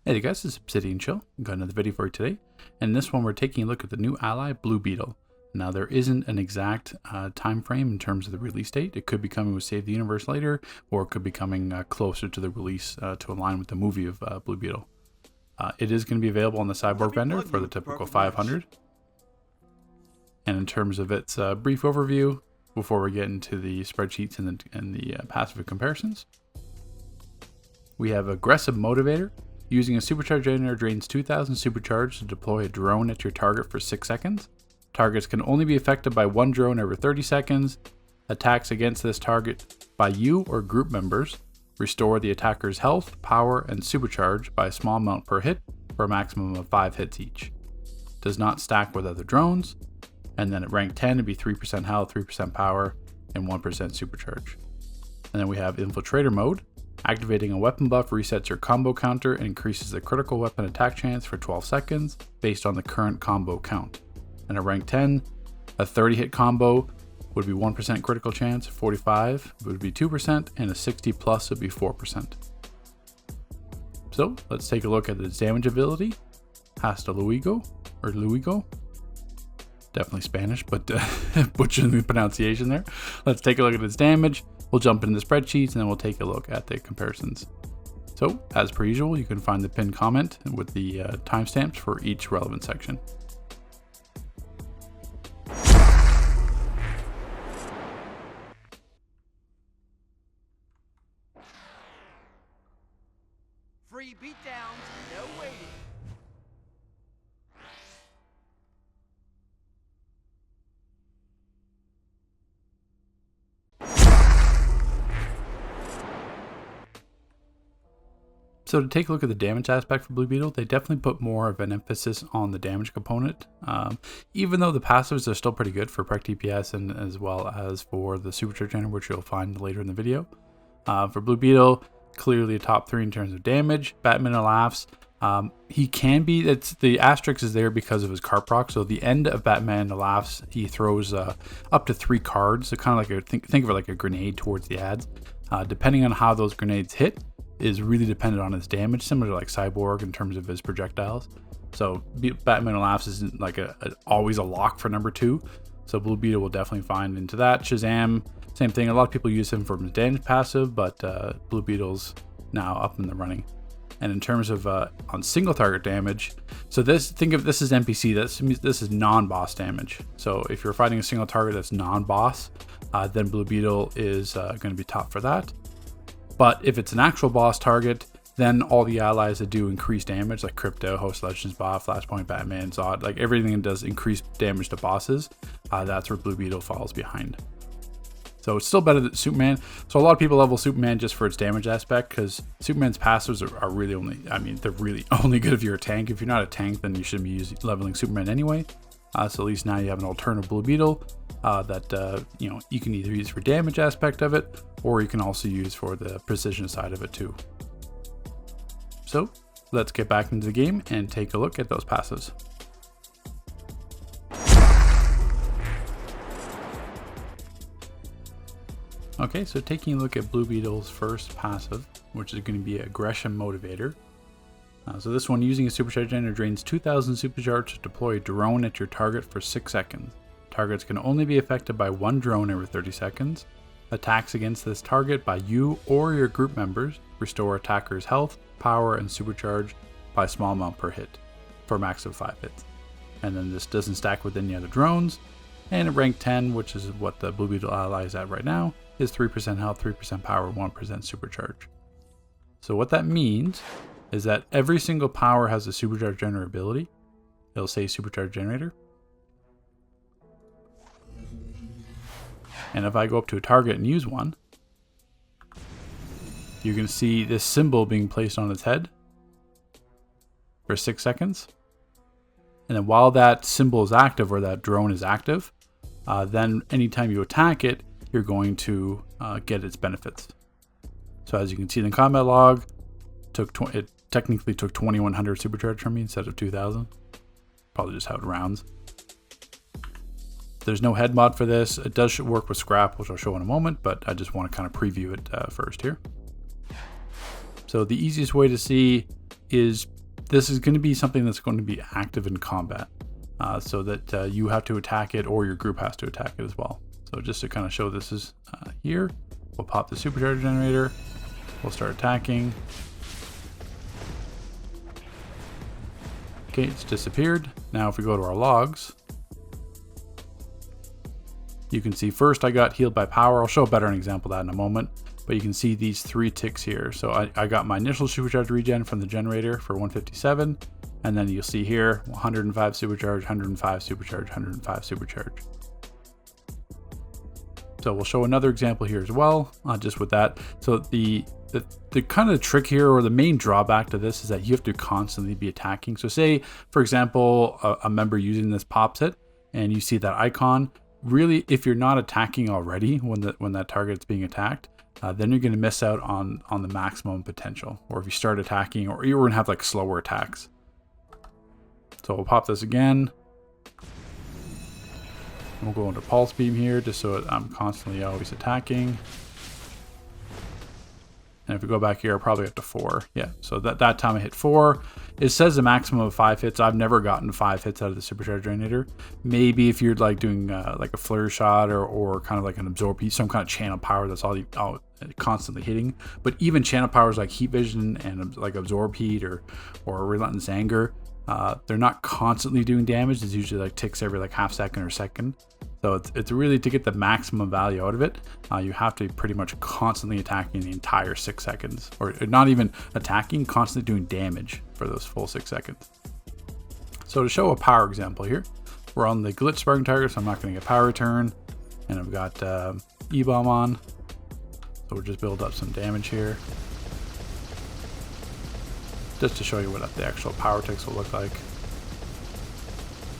Hey guys, this is Obsidian Chill. I've got another video for you today. And in this one, we're taking a look at the new ally, Blue Beetle. Now, there isn't an exact time frame in terms of the release date. It could be coming with Save the Universe later, or it could be coming closer to the release to align with the movie of Blue Beetle. It is going to be available on the Cyborg vendor for the typical 500. And in terms of its brief overview, before we get into the spreadsheets and the passive comparisons, we have Aggressive Motivator. Using a supercharge generator drains 2,000 supercharge to deploy a drone at your target for 6 seconds. Targets can only be affected by one drone every 30 seconds. Attacks against this target by you or group members restore the attacker's health, power, and supercharge by a small amount per hit for a maximum of 5 hits each. Does not stack with other drones. And then at rank 10, it'd be 3% health, 3% power, and 1% supercharge. And then we have Infiltrator mode. Activating a weapon buff resets your combo counter and increases the critical weapon attack chance for 12 seconds based on the current combo count. And at rank 10, a 30 hit combo would be 1% critical chance, 45 would be 2%, and a 60 plus would be 4%. So let's take a look at its damage ability. Hasta luego, or luego. Definitely Spanish, but butchering the pronunciation there. Let's take a look at its damage. We'll jump into the spreadsheets and then we'll take a look at the comparisons. So, as per usual, you can find the pinned comment with the timestamps for each relevant section. Free beatdowns, no waiting. So to take a look at the damage aspect for Blue Beetle, they definitely put more of an emphasis on the damage component. Even though the passives are still pretty good for Prec DPS and as well as for the Supercharge Generator, which you'll find later in the video. For Blue Beetle, clearly a top 3 in terms of damage. Batman Laughs, he can be, the asterisk is there because of his card proc. So the end of Batman Laughs, he throws up to 3 cards. So kind of like think of it like a grenade towards the ads. Depending on how those grenades hit, is really dependent on his damage, similar to like Cyborg in terms of his projectiles. So Batman Laughs isn't like always a lock for number 2. So Blue Beetle will definitely find into that. Shazam, same thing. A lot of people use him for his damage passive, but Blue Beetle's now up in the running. And in terms of on single target damage, so think of this as NPC. This is non-boss damage. So if you're fighting a single target that's non-boss, then Blue Beetle is going to be top for that. But if it's an actual boss target, then all the allies that do increased damage, like Crypto, Host Legends, Bot, Flashpoint, Batman, Zod, like everything that does increased damage to bosses, that's where Blue Beetle falls behind. So it's still better than Superman. So a lot of people level Superman just for its damage aspect, because Superman's passives are really only, they're really only good if you're a tank. If you're not a tank, then you shouldn't be leveling Superman anyway. So at least now you have an alternative Blue Beetle that you can either use for damage aspect of it, or you can also use for the precision side of it too. So let's get back into the game and take a look at those passives. Okay, so taking a look at Blue Beetle's first passive, which is going to be Aggression Motivator. So this one, using a supercharge generator, drains 2,000 supercharge to deploy a drone at your target for 6 seconds. Targets can only be affected by one drone every 30 seconds. Attacks against this target by you or your group members restore attackers' health, power, and supercharge by a small amount per hit for a max of 5 hits. And then this doesn't stack with any other drones. And at rank 10, which is what the Blue Beetle ally is at right now, is 3% health, 3% power, 1% supercharge. So what that means is that every single power has a supercharge generator ability. It'll say supercharge generator. And if I go up to a target and use one, you can see this symbol being placed on its head for 6 seconds. And then while that symbol is active, or that drone is active, then anytime you attack it, you're going to get its benefits. So as you can see in the combat log, it technically took 2,100 supercharge from me instead of 2,000. Probably just how it rounds. There's no head mod for this. It does work with scrap, which I'll show in a moment, but I just want to kind of preview it first here. So the easiest way to see is this is going to be something that's going to be active in combat, so that you have to attack it or your group has to attack it as well. So just to kind of show this is here, we'll pop the supercharger generator, we'll start attacking. Okay, it's disappeared. Now if we go to our logs, you can see first I got healed by power. I'll show a better example of that in a moment, but you can see these 3 ticks here. So I got my initial supercharge regen from the generator for 157, and then you'll see here 105 supercharge, 105 supercharge, 105 supercharge. So we'll show another example here as well, just with that. So the kind of trick here, or the main drawback to this, is that you have to constantly be attacking. So say, for example, a member using this pops it, and you see that icon. Really, if you're not attacking already when that target's being attacked, then you're going to miss out on the maximum potential. Or if you start attacking, or you're going to have like slower attacks. So we'll pop this again. We'll go into pulse beam here, just so I'm constantly always attacking. And if we go back here, I'll probably up to 4. Yeah, so that time I hit 4. It says a maximum of 5 hits. I've never gotten 5 hits out of the supercharge generator. Maybe if you're like doing like a flare shot or kind of like an absorb piece, some kind of channel power that's all constantly hitting. But even channel powers like heat vision and like absorb heat or relentless anger, they're not constantly doing damage. It's usually like ticks every like half second or second. So it's really, to get the maximum value out of it, you have to be pretty much constantly attacking the entire 6 seconds, or not even attacking, constantly doing damage for those full 6 seconds. So to show a power example here, we're on the glitch sparking target, so I'm not going to get power return, and I've got E-bomb on, so we'll just build up some damage here, just to show you what the actual power ticks will look like.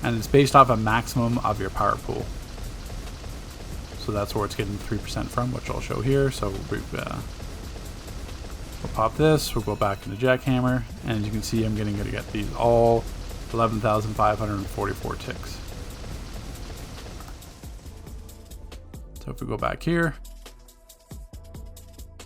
And it's based off a maximum of your power pool. So that's where it's getting 3% from, which I'll show here. So we'll pop this, we'll go back into jackhammer, and as you can see, I'm going to get these all 11,544 ticks. So if we go back here,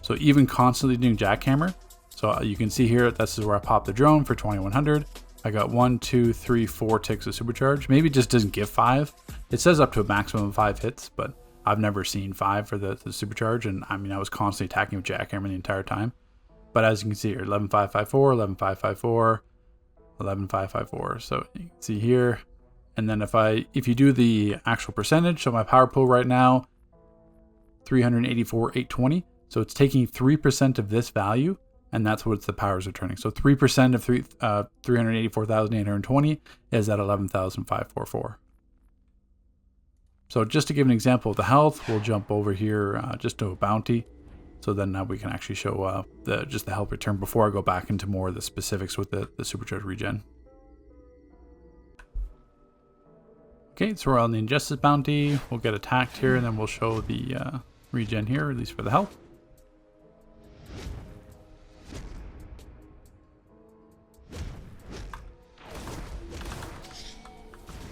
so even constantly doing jackhammer, so you can see here, this is where I popped the drone for 2100. I got 1, 2, 3, 4 ticks of supercharge. Maybe it just doesn't give 5. It says up to a maximum of 5 hits, but I've never seen 5 for the supercharge. And I mean, I was constantly attacking with jackhammer the entire time. But as you can see here, 11,554, 11,554, 11,554. So you can see here. And then if you do the actual percentage, so my power pool right now, 384,820. So it's taking 3% of this value, and that's what the power is returning. So 3% of 384,820 is at 11,544. So just to give an example of the health, we'll jump over here just to a bounty. So then now we can actually show just the health return before I go back into more of the specifics with the supercharge regen. Okay, so we're on the injustice bounty. We'll get attacked here, and then we'll show the regen here, at least for the health.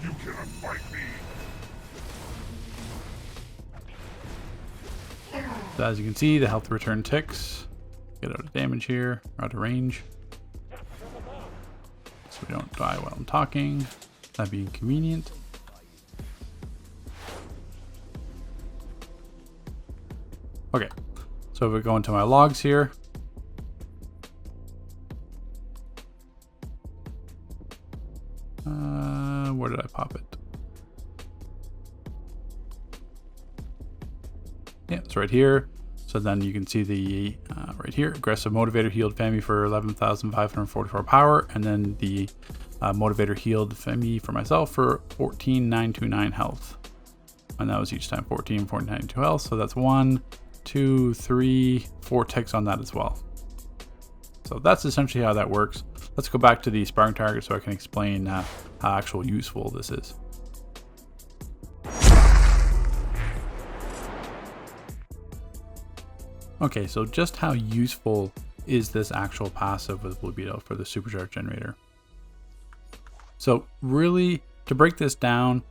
You cannot fight me. So as you can see, the health return ticks. Get out of damage here, out of range. So we don't die while I'm talking. That'd be inconvenient. Okay, so if we go into my logs here, where did I pop it? Yeah, it's right here. So then you can see the right here, aggressive motivator healed Femi for 11,544 power, and then the motivator healed Femi for myself for 14,929 health, and that was each time 14,992 health. So that's 1, 2, 3, 4 ticks on that as well. So that's essentially how that works. Let's go back to the sparring target so I can explain how actually useful this is. Okay, so just how useful is this actual passive with Blue Beetle for the supercharge generator? So really, to break this down,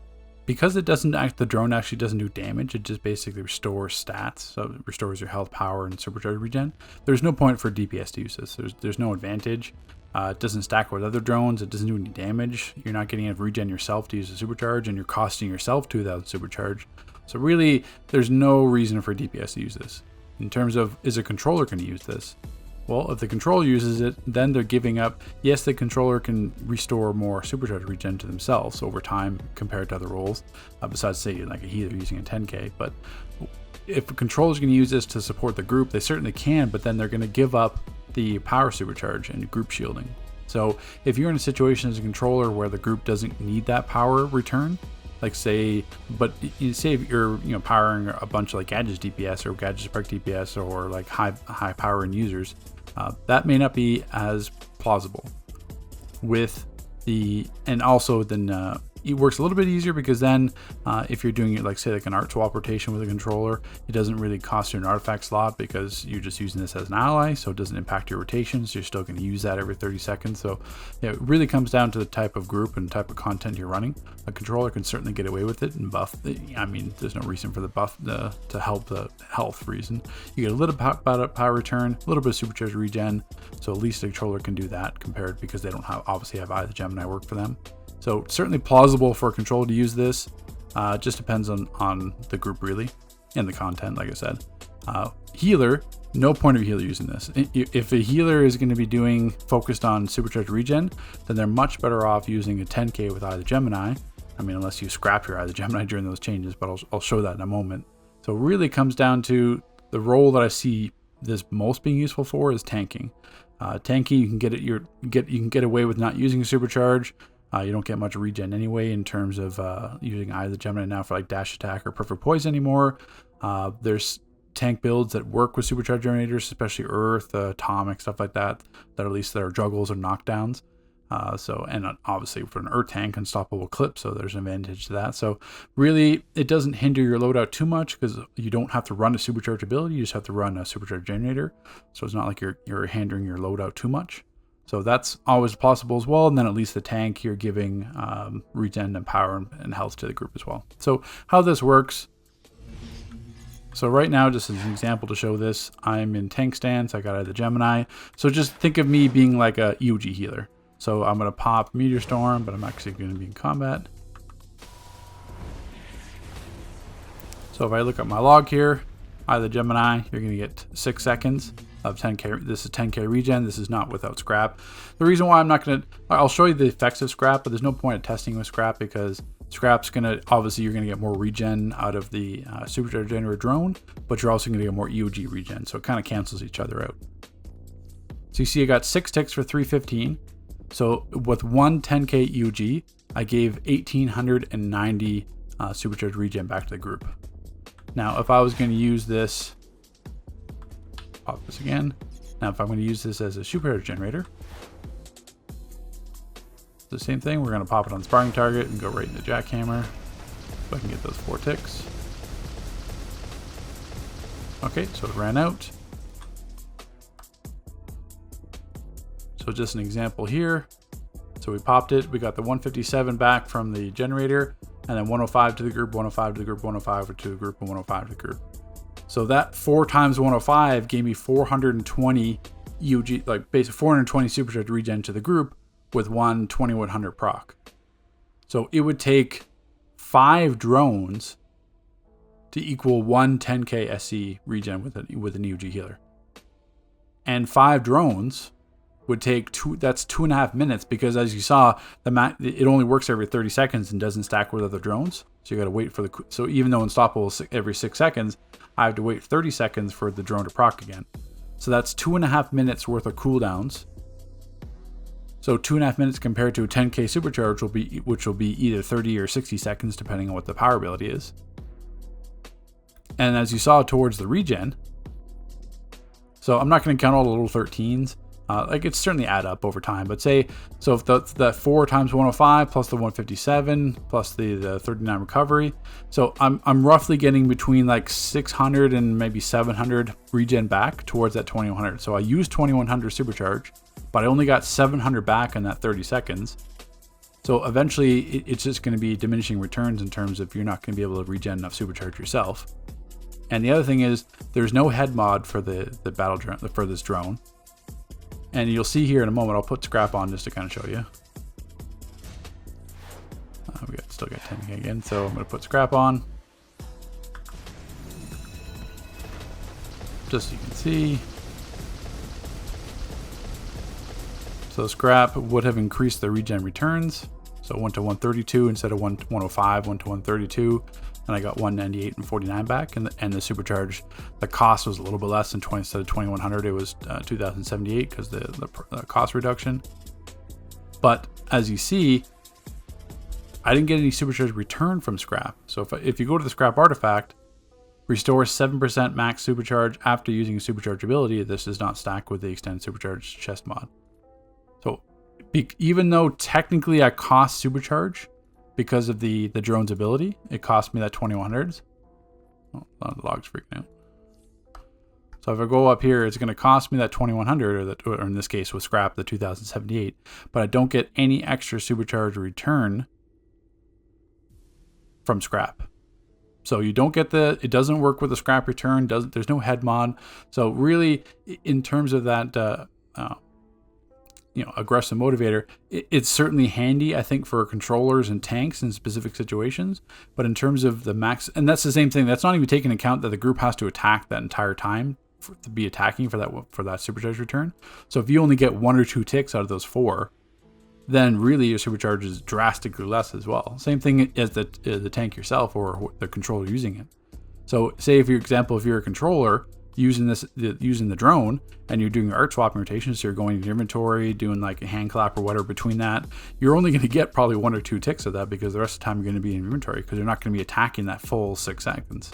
because it doesn't the drone actually doesn't do damage, it just basically restores stats. So it restores your health, power, and supercharge regen. There's no point for DPS to use this. There's no advantage. It doesn't stack with other drones. It doesn't do any damage. You're not getting enough regen yourself to use a supercharge, and you're costing yourself 2,000 supercharge. So really, there's no reason for DPS to use this. In terms of, is a controller going to use this? Well, if the controller uses it, then they're giving up. Yes, the controller can restore more supercharge regen to themselves over time compared to other roles, besides say like a healer using a 10k. But if a controller is going to use this to support the group, they certainly can, but then they're going to give up the power supercharge and group shielding. So if you're in a situation as a controller where the group doesn't need that power return, like say, but you say if you're powering a bunch of like gadgets DPS or gadgets perk DPS or like high power and users, that may not be as plausible with the, and also then it works a little bit easier because then if you're doing it like say like an art swap rotation with a controller, it doesn't really cost you an artifact slot because you're just using this as an ally, so it doesn't impact your rotations. You're still going to use that every 30 seconds. So yeah, it really comes down to the type of group and type of content you're running. A controller can certainly get away with it and buff. I mean, there's no reason for the buff to help the health reason. You get a little power return, a little bit of supercharge regen, so at least the controller can do that compared because they don't obviously have Eye of the Gemini work for them. So certainly plausible for a controller to use this. Just depends on the group really and the content, like I said. Healer, no point of a healer using this. If a healer is going to be focused on supercharged regen, then they're much better off using a 10k with Eye of the Gemini. I mean, unless you scrap your Eye of the Gemini during those changes, but I'll show that in a moment. So it really comes down to the role that I see this most being useful for is tanking. Tanking, you can get away with not using a supercharge. You don't get much regen anyway in terms of using Eye of the Gemini now for like dash attack or perfect poise anymore. There's tank builds that work with supercharge generators, especially Earth, Atomic, stuff like that, that at least there are juggles or knockdowns. And obviously for an Earth tank, unstoppable clip, so there's an advantage to that. So really, it doesn't hinder your loadout too much because you don't have to run a supercharge ability, you just have to run a supercharge generator. So it's not like you're hindering your loadout too much. So that's always possible as well. And then at least the tank, you're giving regen and power and health to the group as well. So how this works. So right now, just as an example to show this, I'm in tank stance. I got Eye of the Gemini. So just think of me being like a EOG healer. So I'm going to pop Meteor Storm, but I'm actually going to be in combat. So if I look at my log here, Eye of the Gemini, you're going to get 6 seconds of 10k. This is 10k regen. This is not without scrap. The reason why I'm not going to, I'll show you the effects of scrap, but there's no point of testing with scrap because scrap's going to, obviously you're going to get more regen out of the supercharge generator drone, but you're also going to get more EOG regen. So it kind of cancels each other out. So you see I got 6 ticks for 315. So with one 10k EOG, I gave 1890 supercharge regen back to the group. Now, if I was going to use this, pop this again. Now, if I'm going to use this as a supercharge generator, the same thing. We're going to pop it on sparring target and go right into jackhammer, so I can get those 4 ticks. Okay, so it ran out. So just an example here. So we popped it. We got the 157 back from the generator, and then 105 to the group, 105 to the group, 105 to the group, and 105 to the group. So that 4 times 105 gave me 420 EOG, like basically 420 supercharge regen to the group with one 2100 proc. So it would take 5 drones to equal one 10k SC regen with an EOG healer. And 5 drones would take that's 2.5 minutes because as you saw, it only works every 30 seconds and doesn't stack with other drones. So you got to wait for so even though unstoppable is every 6 seconds, I have to wait 30 seconds for the drone to proc again. So that's 2.5 minutes worth of cooldowns. So 2.5 minutes compared to a 10k supercharge which will be either 30 or 60 seconds depending on what the power ability is. And as you saw towards the regen, so I'm not going to count all the little 13s. Like it's certainly add up over time, but say, so if the 4 times 105 plus the 157 plus the 39 recovery, so I'm roughly getting between like 600 and maybe 700 regen back towards that 2100. So I used 2100 supercharge, but I only got 700 back in that 30 seconds. So eventually it's just going to be diminishing returns in terms of you're not going to be able to regen enough supercharge yourself. And the other thing is there's no head mod for the battle drone, for this drone. And you'll see here in a moment, I'll put scrap on just to kind of show you. Still got 10k again, so I'm going to put scrap on. Just so you can see. So scrap would have increased the regen returns. So it went to 132 instead of 105, went to 132. And I got 198 and 49 back. And the supercharge, the cost was a little bit less than 20 instead of 2100. It was 2078 because the cost reduction. But as you see, I didn't get any supercharge return from scrap. So if you go to the scrap artifact, restore 7% max supercharge after using a supercharge ability. This does not stack with the extended supercharge chest mod. So even though technically I cost supercharge because of the drone's ability, it cost me that 2100s. Oh, a lot of the logs freaking out. So if I go up here, it's going to cost me that 2100, or in this case with scrap, the 2078, but I don't get any extra supercharge return from scrap. So you don't get it doesn't work with the scrap return, there's no head mod. So really, in terms of that, aggressive motivator, it's certainly handy, I think, for controllers and tanks in specific situations. But in terms of the max, and that's the same thing, that's not even taking account that the group has to attack that entire time to be attacking for that supercharge return. So if you only get 1 or 2 ticks out of those 4, then really your supercharge is drastically less as well. Same thing as the tank yourself or the controller using it. So say if you're a controller using the drone and you're doing your art swapping rotations, so you're going to your inventory, doing like a hand clap or whatever between that, you're only going to get probably 1 or 2 ticks of that because the rest of the time you're going to be in inventory because you're not going to be attacking that full 6 seconds.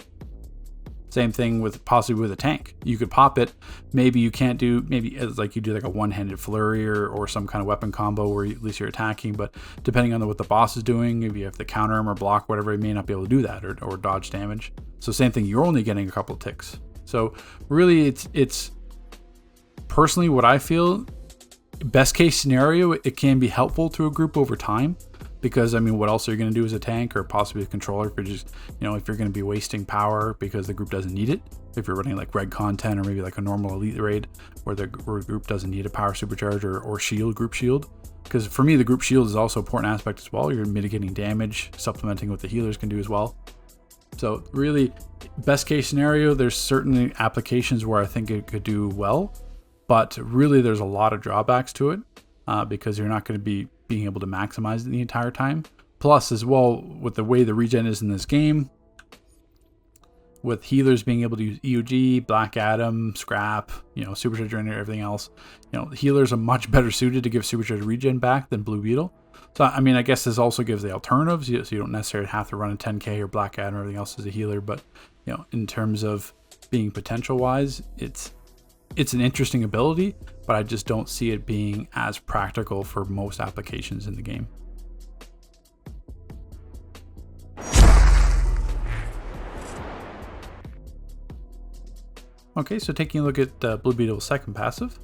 Same thing possibly with a tank. You could pop it. Maybe you can't do, maybe it's like you do like a one-handed flurry or some kind of weapon combo where at least you're attacking, but depending on what the boss is doing, maybe you have to counter him or block whatever, you may not be able to do that or dodge damage. So same thing, you're only getting a couple of ticks. So really it's personally what I feel, best case scenario, it can be helpful to a group over time. Because, I mean, what else are you going to do as a tank or possibly a controller if you're just, if you're going to be wasting power because the group doesn't need it? If you're running like red content or maybe like a normal elite raid where the group doesn't need a power supercharge or shield, group shield. Because for me, the group shield is also an important aspect as well. You're mitigating damage, supplementing what the healers can do as well. So really, best case scenario, there's certainly applications where I think it could do well. But really, there's a lot of drawbacks to it because you're not going to be being able to maximize it the entire time. Plus, as well, with the way the regen is in this game, with healers being able to use EOG, Black Adam, Scrap, Supercharger and everything else, healers are much better suited to give Supercharger regen back than Blue Beetle. So, I mean, I guess this also gives the alternatives, so you don't necessarily have to run a 10k or Black Adam or everything else as a healer. But, in terms of being potential-wise, it's an interesting ability, but I just don't see it being as practical for most applications in the game. Okay, so taking a look at Blue Beetle's second passive,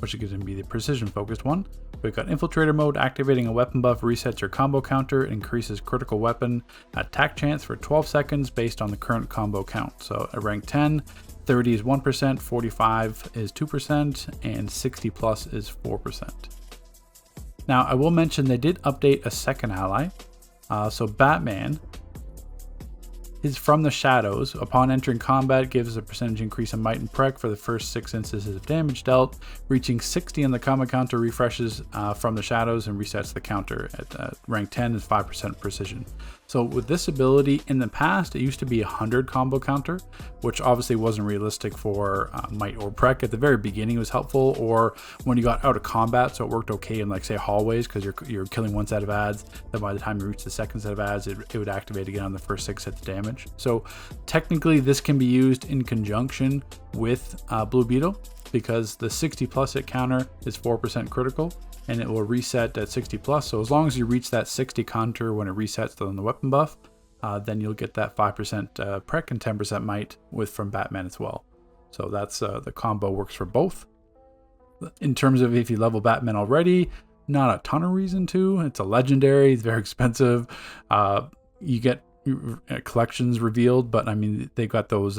which is going to be the precision focused one. We've got Infiltrator mode. Activating a weapon buff resets your combo counter, increases critical weapon attack chance for 12 seconds based on the current combo count. So at rank 10, 30 is 1%, 45 is 2%, and 60 plus is 4%. Now, I will mention they did update a second ally. So Batman is from the shadows. Upon entering combat, gives a percentage increase in might and prec for the first 6 instances of damage dealt. Reaching 60 on the combo counter refreshes from the shadows and resets the counter. At rank 10 is 5% precision. So with this ability, in the past, it used to be 100 combo counter, which obviously wasn't realistic for might or prec. At the very beginning, it was helpful, or when you got out of combat, so it worked okay in, like, say, hallways, because you're killing one set of ads. Then by the time you reach the second set of ads, it would activate again on the first 6 sets of damage. So technically, this can be used in conjunction with Blue Beetle, because the 60 plus hit counter is 4% critical, and it will reset at 60 plus. So as long as you reach that 60 counter when it resets on the weapon buff, then you'll get that 5% prec and 10% might from Batman as well. So that's the combo works for both. In terms of if you level Batman already, not a ton of reason to. It's a legendary, it's very expensive. You get collections revealed, but I mean, they got those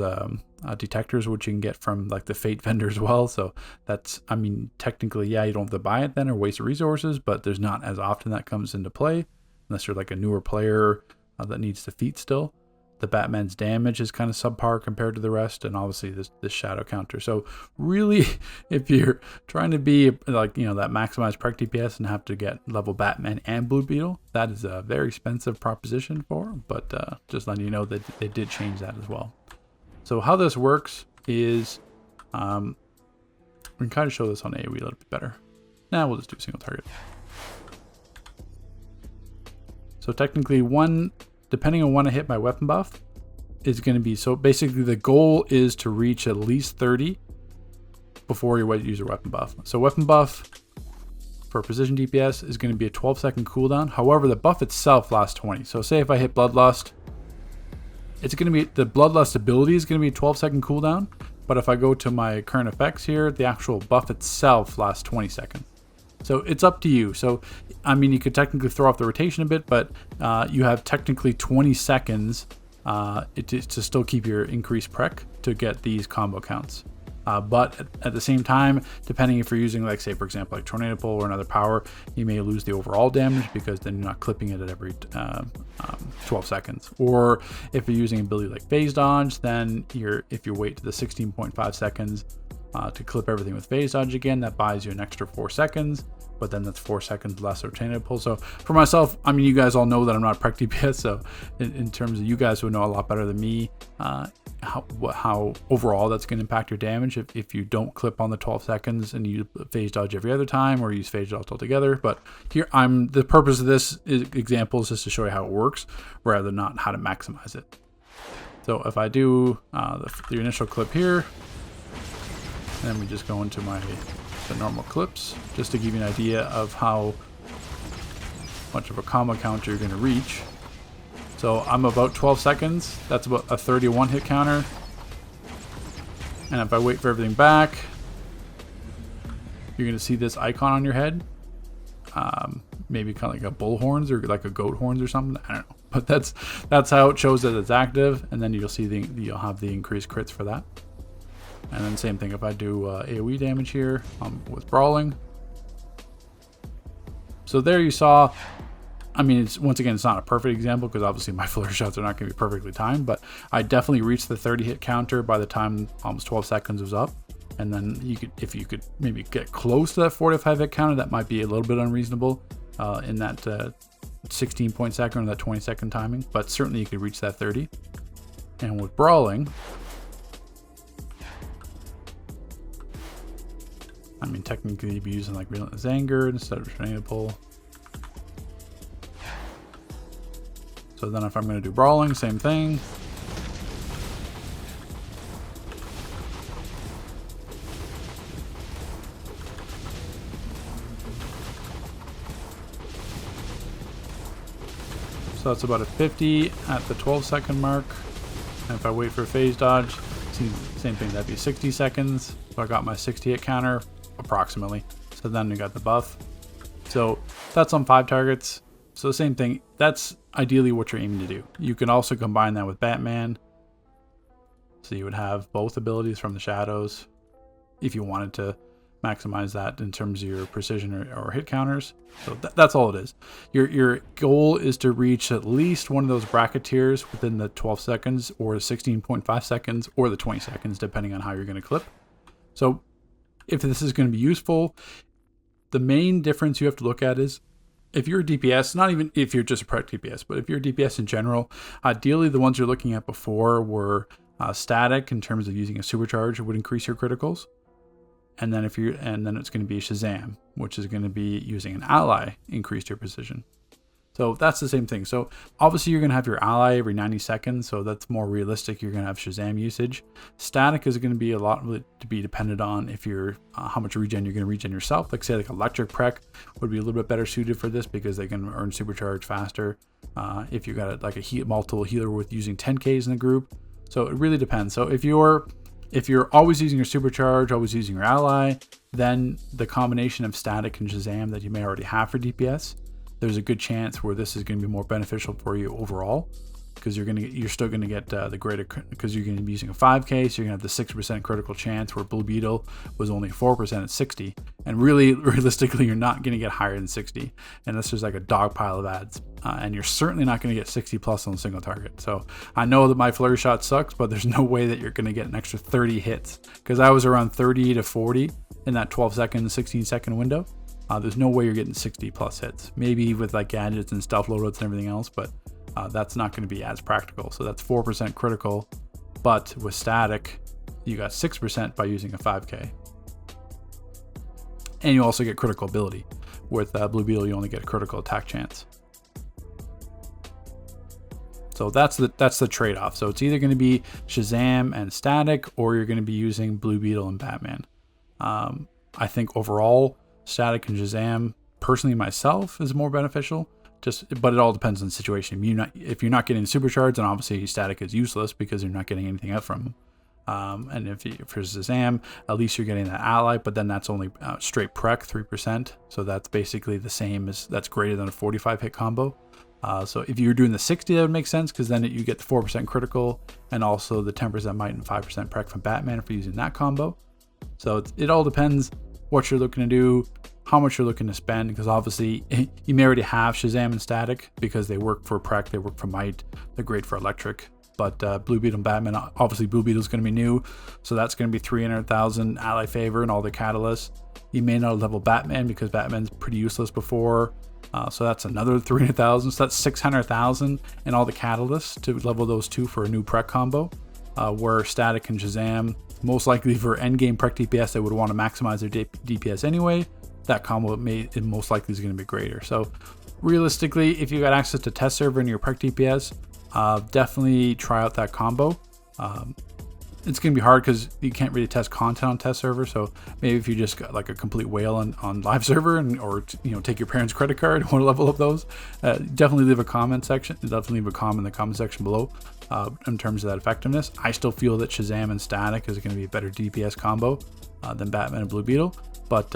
detectors, which you can get from like the Fate vendor as well. So that's, I mean, technically, yeah, you don't have to buy it then or waste resources, but there's not as often that comes into play unless you're like a newer player that needs defeat still. The Batman's damage is kind of subpar compared to the rest, and obviously this shadow counter. So really, if you're trying to be like, you know, that maximized perk DPS and have to get level Batman and Blue Beetle, that is a very expensive proposition for, but just letting you know that they did change that as well. So how this works is, we can kind of show this on AOE a little bit better. Now we'll just do a single target. So technically depending on when I hit my weapon buff, is going to be, so basically the goal is to reach at least 30 before you use your weapon buff. So weapon buff for precision DPS is going to be a 12-second cooldown. However, the buff itself lasts 20. So say if I hit Bloodlust, it's going to be, the Bloodlust ability is going to be a 12-second cooldown. But if I go to my current effects here, the actual buff itself lasts 20 seconds. So it's up to you. So, I mean, you could technically throw off the rotation a bit, but you have technically 20 seconds to still keep your increased prec to get these combo counts. But at the same time, depending if you're using, like, say, for example, like Tornado Pull or another power, you may lose the overall damage because then you're not clipping it at every 12 seconds. Or if you're using an ability like Phase Dodge, then if you wait to the 16.5 seconds to clip everything with Phase Dodge again, that buys you an extra 4 seconds, but then that's 4 seconds less of Tornado Pull. So for myself, I mean, you guys all know that I'm not Prec DPS, so in terms of, you guys would know a lot better than me how overall that's going to impact your damage if you don't clip on the 12 seconds and you Phase Dodge every other time or use Phase Dodge altogether. But here, the purpose of this example is just to show you how it works rather than not how to maximize it. So if I do the initial clip here, and then we just go into the normal clips, just to give you an idea of how much of a combo counter you're going to reach. So I'm about 12 seconds. That's about a 31 hit counter. And if I wait for everything back, you're going to see this icon on your head. Maybe kind of like a bull horns or like a goat horns or something. I don't know. But that's how it shows that it's active. And then you'll see you'll have the increased crits for that. And then same thing if I do AOE damage here with Brawling. So there you saw, I mean, once again, it's not a perfect example because obviously my flare shots are not going to be perfectly timed, but I definitely reached the 30 hit counter by the time almost 12 seconds was up. And then if you could maybe get close to that 45 hit counter, that might be a little bit unreasonable in that 16 point second or that 20 second timing, but certainly you could reach that 30. And with Brawling, I mean, technically you'd be using like Relentless Anger instead of Tornado Pull. So then if I'm going to do Brawling, same thing. So that's about a 50 at the 12 second mark. And if I wait for Phase Dodge, same thing, that'd be 60 seconds. So I got my 60 hit counter approximately. So then we got the buff. So that's on 5 targets. So same thing, that's ideally what you're aiming to do. You can also combine that with Batman. So you would have both abilities from the shadows if you wanted to maximize that in terms of your precision or hit counters. So that's all it is. Your goal is to reach at least one of those bracketeers within the 12 seconds or the 16.5 seconds or the 20 seconds, depending on how you're going to clip. So if this is going to be useful, the main difference you have to look at is if you're a DPS, not even if you're just a Prec DPS, but if you're a DPS in general, ideally the ones you're looking at before were static in terms of using a supercharge would increase your criticals. And then then it's going to be Shazam, which is going to be using an ally, increase your precision. So that's the same thing. So obviously you're going to have your ally every 90 seconds. So that's more realistic. You're going to have Shazam usage. Static is going to be a lot to be dependent on if you're how much regen you're going to regen yourself. Like say like Electric Prec would be a little bit better suited for this because they can earn supercharge faster. If you got like a multiple healer with using 10Ks in the group. So it really depends. So if you're always using your supercharge, always using your ally, then the combination of static and Shazam that you may already have for DPS, there's a good chance where this is going to be more beneficial for you overall. because you're still gonna get the greater, because you're gonna be using a 5K, so you're gonna have the 6% critical chance, where Blue Beetle was only 4% at 60. And really, realistically, you're not gonna get higher than 60 unless there's like a dog pile of ads, and you're certainly not gonna get 60 plus on a single target. So I know that my flurry shot sucks, but there's no way that you're gonna get an extra 30 hits, because I was around 30 to 40 in that 12-second, 16-second window. There's no way you're getting 60 plus hits. Maybe with like gadgets and stealth loadouts and everything else, but that's not going to be as practical. So that's 4% critical, but with static, you got 6% by using a 5K. And you also get critical ability. With Blue Beetle, you only get a critical attack chance. So that's the trade-off. So it's either going to be Shazam and static, or you're going to be using Blue Beetle and Batman. I think overall, static and Shazam, personally myself, is more beneficial. But it all depends on the situation. If you're not getting supercharged, then obviously static is useless because you're not getting anything out from them. And if you're Shazam, at least you're getting that ally, but then that's only straight prec, 3%. So that's basically the same that's greater than a 45 hit combo. So if you're doing the 60, that would make sense, because then you get the 4% critical and also the 10% might and 5% prec from Batman if you're using that combo. So it all depends what you're looking to do, how much you're looking to spend, because obviously you may already have Shazam and static because they work for prec, they work for might, they're great for electric. But Blue Beetle and Batman, obviously Blue Beetle is going to be new, so that's going to be 300,000 ally favor and all the catalysts. You may not level Batman because Batman's pretty useless before, so that's another 300,000, so that's 600,000 and all the catalysts to level those two for a new prec combo. Where static and Shazam, most likely for endgame prec DPS, they would want to maximize their DPS anyway. That combo most likely is going to be greater. So realistically, if you got access to test server in your prec DPS, definitely try out that combo. It's going to be hard because you can't really test content on test server. So maybe if you just got like a complete whale on live server, or take your parents' credit card and want to level up those, definitely leave a comment section. Definitely leave a comment in the comment section below in terms of that effectiveness. I still feel that Shazam and static is going to be a better DPS combo than Batman and Blue Beetle. But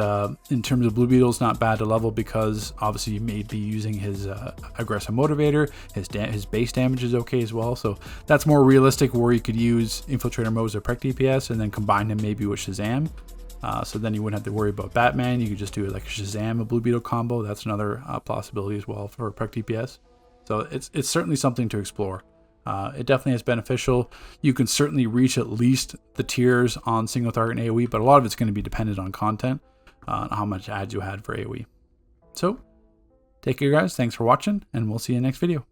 in terms of Blue Beetle, it's not bad to level because obviously you may be using his aggressive motivator. His base damage is okay as well. So that's more realistic, where you could use Infiltrator modes or prec DPS and then combine him maybe with Shazam. So then you wouldn't have to worry about Batman. You could just do it like a Shazam, a Blue Beetle combo. That's another possibility as well for prec DPS. So it's certainly something to explore. It definitely is beneficial. You can certainly reach at least the tiers on single target and AOE, but a lot of it's going to be dependent on content, how much ads you had for AOE. So take care, guys. Thanks for watching, and we'll see you in the next video.